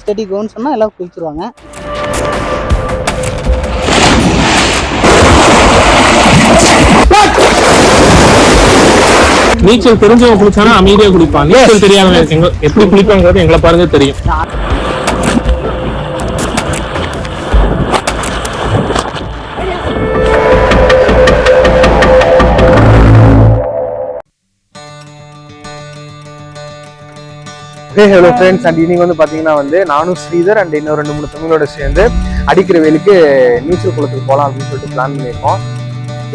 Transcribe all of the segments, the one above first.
Study கோன்னு சொன்னா எல்லாம் குளிச்சிருவாங்க. நீச்சல் தெரிஞ்சவங்க குளிச்சானா அமைதியா குளிப்பான். நீச்சல் தெரியாம எப்படி குளிப்பாங்கிறது எங்களை பாருங்க தெரியும். ஹலோ ஃப்ரெண்ட்ஸ், அண்ட் இன்னைக்கு வந்து பார்த்தீங்கன்னா நானும் ஸ்ரீதர் அண்ட் இன்னும் 2-3 தமிழோட சேர்ந்து அடிக்கிற வேலைக்கு நீச்சல் குளத்துக்கு போகலாம் அப்படின்னு சொல்லிட்டு பிளான் பண்ணியிருக்கோம்.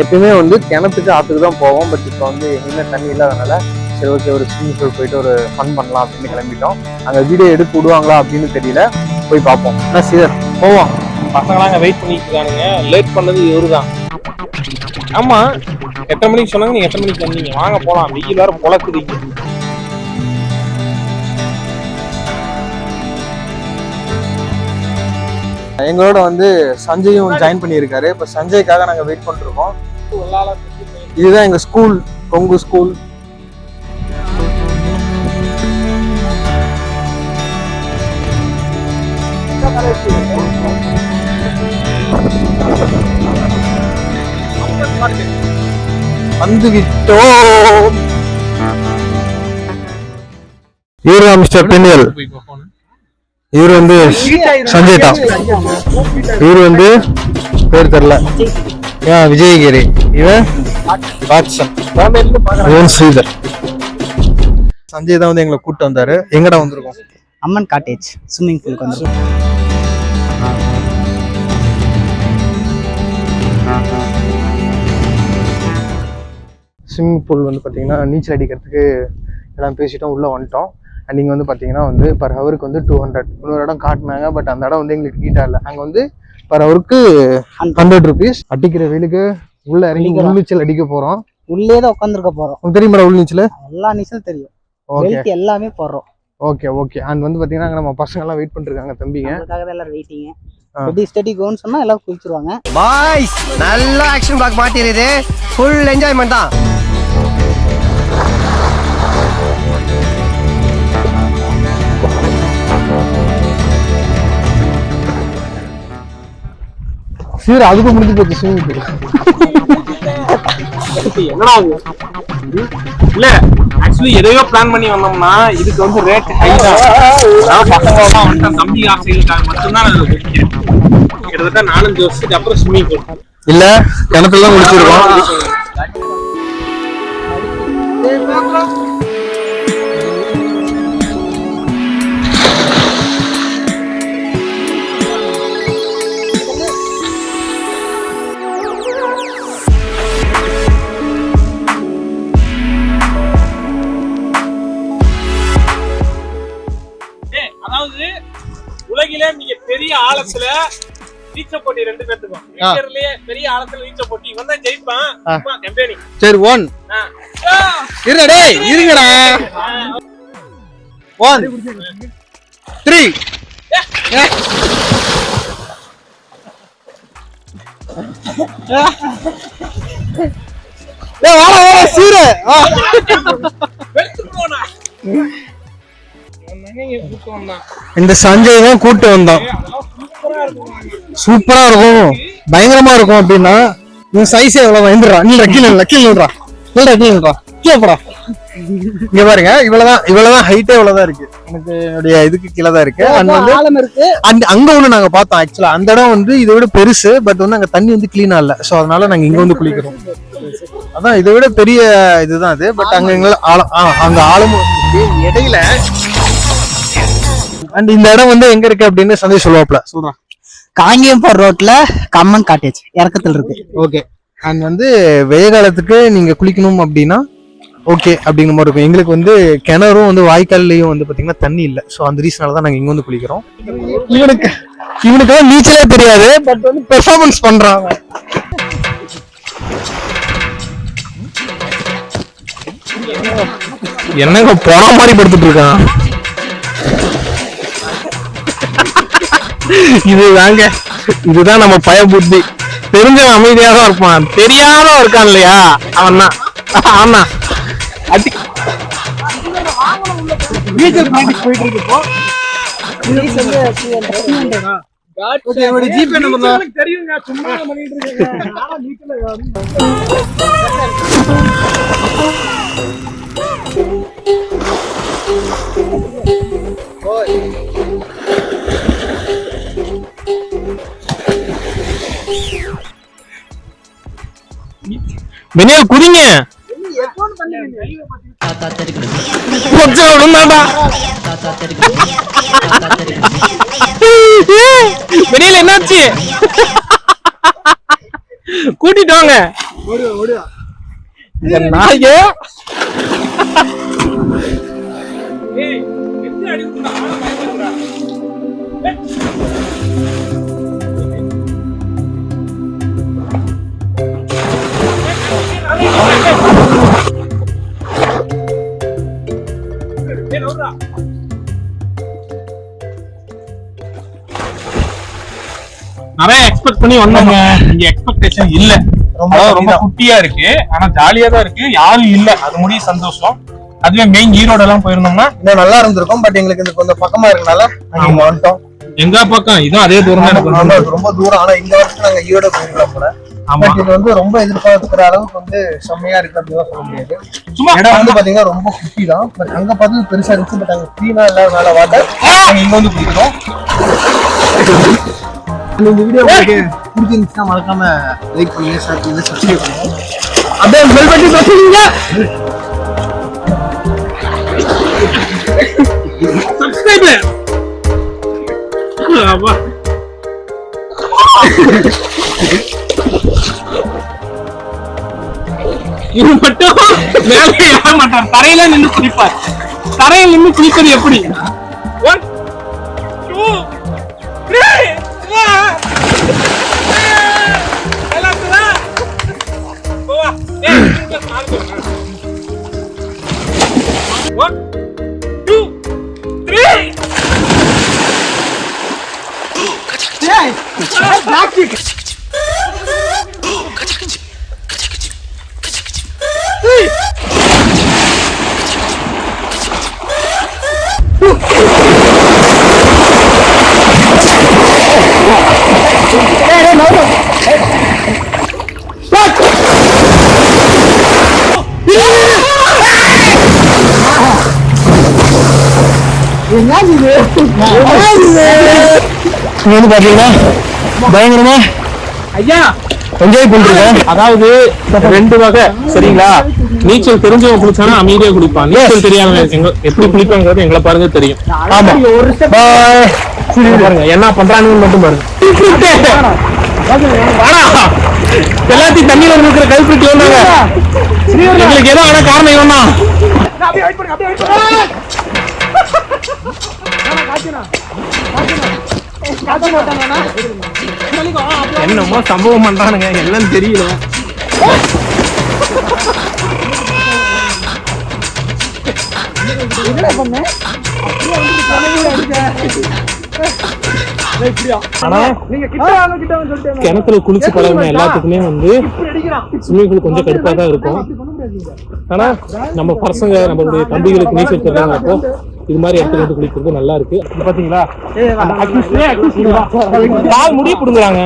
எப்பயுமே கிணத்துக்கு ஆற்றுக்கு தான் போவோம். பட் இப்போ எங்கேயுமே தண்ணி இல்லாதனால சரி ஓகே ஒரு ஸ்விம்மிங் பூல் போயிட்டு ஒரு ஃபன் பண்ணலாம் அப்படின்னு கிளம்பிட்டோம். அங்கே வீடியோ எடுத்து விடுவாங்களா அப்படின்னு தெரியல, போய் பார்ப்போம். ஆனால் ஸ்ரீதர் போவோம். பசங்களாம் அங்கே வெயிட் பண்ணிட்டு இருக்கானுங்க. லேட் பண்ணது இவரு தான். ஆமாம், 8 மணிக்கு சொன்னாங்க, நீங்கள் 8 மணிக்கு வந்தீங்க. வாங்க போகலாம், வெயில் வேறு பொழக்குறீங்க. எங்களோட சஞ்சயும் ஜாயின் பண்ணியிருக்காரு. இப்போ சஞ்சய்க்காக நாங்கள் வெயிட் பண்ணிருக்கோம். இதுதான் எங்கள் ஸ்கூல், கொங்கு ஸ்கூல். வந்து விட்டோம். இவரு மிஸ்டர் பெண்ணியல், இவரு சஞ்சய் தான். இவரு பேர் தெரியல, விஜயகிரி. இவன் ஸ்ரீதர். சஞ்சய் தான் எங்களை கூப்பிட்டு வந்தாரு. எங்கடா வந்திருக்கோம்? அம்மன் காட்டேஜ் ஸ்விம்மிங் பூலுக்கு வந்திருக்கோம். ஸ்விம்மிங் பூல் பார்த்தீங்கன்னா நீச்சல் அடிக்கிறதுக்கு எல்லாம் பேசிட்டோம், உள்ளே வந்துட்டோம். அண்ட் இங்கே பார்த்தீங்கன்னா பர் ஹவருக்கு 200. இன்னொரு இடம் காட்டினாங்க, பட் அந்த இடம் எங்களுக்கு நீட்டாக இல்லை. அங்கே பர் ஹவருக்கு 100 rupees. அடிக்கிற வெயிலுக்கு உள்ள இறங்கி உள் நீச்சல் அடிக்க போகிறோம். உள்ளே தான் உட்காந்துருக்க போகிறோம். உங்களுக்கு தெரியுமா உள் நீச்சல்? எல்லா நீச்சல் தெரியும். ஓகே, எல்லாமே போடுறோம். Okay okay. அண்ட் பார்த்தீங்கன்னா நம்ம பசங்கள்லாம் வெயிட் பண்ணிருக்காங்க. தம்பிங்க எல்லாரும் வெயிட்டிங்க. ஸ்டடி ஸ்டடி கோன்னு சொன்னா எல்லாம் குளிச்சிருவாங்க. பாய்ஸ் நல்லா ஆக்ஷன் பிளாக் மாட்டிருது. ஃபுல் என்ஜாய்மெண்ட் தான். சரி, அதுக்கு முடிஞ்சு போச்சு ஸ்விமிங் பூல். என்னடா இல்ல, ஆக்சுவலி எதையோ பிளான் பண்ணி வந்தோம்னா இதுக்கு ரேட் ஹை தான். பசங்க தம்பி ஆசைகளுக்காக மட்டும்தான் கிட்டத்தட்ட 4-5 வருஷத்துக்கு அப்புறம் ஸ்விம்மிங் பூல் இல்ல கிணத்துல தான் முடிச்சிருக்கோம். அதாவது உலகிலே மிக பெரிய ஆழத்துல நீச்சல் போட்டி 2 பேத்துக்கும். பெரிய ஆழத்துல நீச்சல் போட்டி இவன் தான் ஜெயிப்பான். கம்பெனி சரி 1 இருடா டேய், இருங்கடா. 1 3 டேய் வாடா வாடா சீரு. வெளுத்து போனா இந்த சஞ்சய் தான் கூட்டு வந்தோம். சூப்பரா இருக்கும், பயங்கரமா இருக்கும். அப்படின்னா இவன் சைஸ் எவ்வளவு வந்துடுறா. நீ லக்கில்றா கேப்படா. இங்க பாருங்க, இவ்வளவுதான் ஹைட்டே இவ்வளவுதான் இருக்கு. எனக்கு என்னுடைய இதுக்கு கீழே தான் இருக்கு. அங்க ஒண்ணு நாங்க பார்த்தோம். ஆக்சுவலா அந்த இடம் இதை விட பெருசு. பட் அங்க தண்ணி கிளீனா இல்ல. சோ அதனால நாங்க இங்க குளிக்கிறோம். அதான் இதை விட பெரிய இதுதான் அது. பட் அங்க அங்க ஆழமும் இடையில. அண்ட் இந்த இடம் எங்க இருக்கு அப்படின்னு சந்தேஷ் சொல்லுவாப்ல. சொல்றான், காங்கேயம்பர் ரோட்ல கம்மன் காட்டேஜ் இறக்கத்துல இருக்கு. ஓகே. அண்ட் வெய்ய காலத்துக்கு நீங்க குளிக்கணும் அப்படின்னா ஓகே அப்படிங்கிற மாதிரி இருக்கும். எங்களுக்கு கிணறும் வாய்க்கால்லையும் பாத்தீங்கன்னா தண்ணி இல்லை. ஸோ அந்த ரீசனால தான் நாங்க இங்க குளிக்கிறோம். இவனுக்கு நீச்சலே தெரியாது, பட் பெர்ஃபார்மன்ஸ் பண்றாங்க. என்னங்க போன மாதிரி படுத்துட்டு இருக்கான். இதுதான் நம்ம பய புத்தி. தெரிஞ்சவன் அமைதியா தான் இருப்பான், தெரியாத இருக்கான் இல்லையா அவன் தான். ஆமா நீச்சல் போயிட்டு இருக்கு. ஜிபே நம்பர் தெரியுங்க சும்மா பண்ணிட்டு இருக்கேன். பெனியல் குதிங்க. பெனியல் என்னாச்சு? கூட்டிட்டு வாங்க. நாயே நிறைய எக்ஸ்பெக்ட் பண்ணி வந்தாங்க. இங்க எக்ஸ்பெக்டேஷன் இல்ல. ரொம்ப குட்டியா இருக்கு, ஆனா ஜாலியா தான் இருக்கு. யாரும் இல்ல, அது முடிய சந்தோஷம். அதுவே மெயின் ஈரோடு எல்லாம் போயிருந்தோம்னா இன்னும் நல்லா இருந்திருக்கும். பட் எங்களுக்கு இந்த கொஞ்சம் பக்கமா இருக்கனால நாங்க வந்துட்டோம். எங்க பக்கம் இதுவும் அதே தூரம் தான் இருக்கு. ரொம்ப தூரம். ஆனா இந்த வருஷம் நாங்க ஈரோடு போயிருக்கலாம் போல. பட் இது வந்து ரொம்ப எதிர்பார்க்கிற அளவுக்கு வந்து செம்மையா இருக்கு அப்படின்னு சொல்ல முடியாது. சும்மா இடம் வந்து பாத்தீங்கன்னா ரொம்ப குட்டி தான். பட் அங்க பார்த்து பெருசா இருந்துச்சு. பட் அங்க கிளீனா இல்லாதனால வாட்டர் இங்க வந்து குடிக்கிறோம். இந்த வீடியோ உங்களுக்கு பிடிச்சிருந்துச்சுன்னா மறக்காம லைக் பண்ணுங்க, ஷேர் பண்ணுங்க, சப்ஸ்கிரைப் பண்ணுங்க. அப்படியே பெல் பட்டன் தட்டுங்க. சப்ஸ்கிரைபர் அப்பா இது மட்டும் மேலே ஏற மாட்டார். தரையில நின்று குளிப்பார். தரையில் நின்று குளிப்பது எப்படி? 1 2 3 வந்து பாத்தீங்கன்னா பயங்கரமா ஐயா என்ஜாய் பண்றீங்க. அதாவது 2 வகை சரிங்களா? நீச்சல் தெரிஞ்சவங்க குளிச்சானா அமைதியா குளிப்பான். நீச்சல் தெரியாதவங்க எப்படி குளிப்பாங்கிறது எங்களை பாருங்க தெரியும். ஆமா பாருங்க என்ன பண்றாங்கன்னு மட்டும் பாருங்க. எல்லாத்தையும் தண்ணியில இருக்கிற கல்பிட்டு வந்தாங்க. எங்களுக்கு ஏதோ ஆனா காரணம் இவன் என்னமோ சம்பவம் பண்றானுங்க, என்னன்னு தெரியல. கிணத்துல குளிச்சு பழகின எல்லாத்துக்குமே வந்து ஸ்விம்மிங் பூல் கொஞ்சம் கடுப்பா தான் இருக்கும். ஆனா நம்ம பசங்க நம்மளுடைய தம்பிகளுக்கு நீச்சல் தெரியாதப்போ இது மாதிரி இடத்துல வந்து குளிக்கிறது நல்லா இருக்கு. பாத்தீங்களா கால் முடிய புடுங்குறாங்க.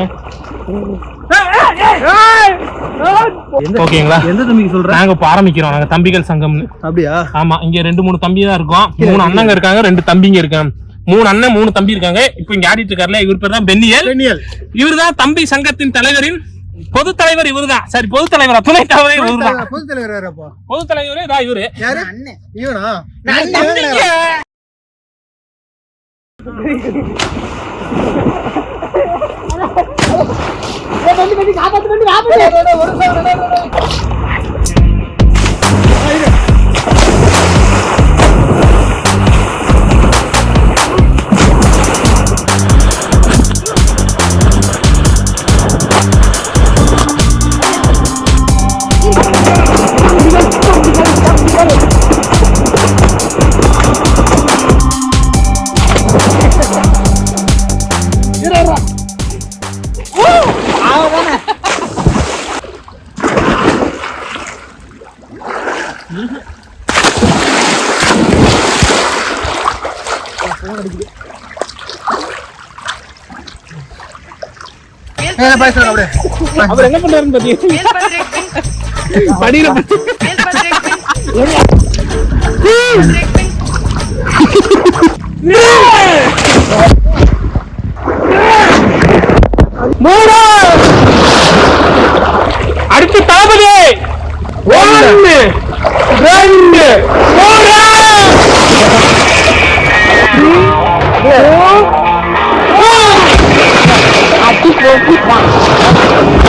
ஓகேங்களா? எந்த தம்பிக்கு சொல்றேன்? நாங்க இப்ப ஆரம்பிக்கிறோம். நாங்க தம்பிகள் சங்கம்னு. அப்படியா? ஆமா, இங்க 2-3 தம்பி தான் இருக்கோம். 3 அண்ணங்க இருக்காங்க, 2 தம்பிங்க இருக்காங்க. 3 அண்ணன் 3 தம்பி இருக்காங்க. இப்ப இங்க ஆடிட்டு இருக்காருல, இவர் பேர் தான் பென்னியல். இவர்தான் தம்பி சங்கத்தின் தலைவரின் பொது தலைவர். இவருதான் சரி, பொது தலைவரா துணை தலைவர் இவருதான். பொது தலைவர் யாரப்பா? பொது தலைவரே தான் இவரு. யாரு? இவனா? அவர் என்ன பண்றாருன்னு பாத்தீங்கன்னா படியில அடுத்து தாபதே 1 2 3 4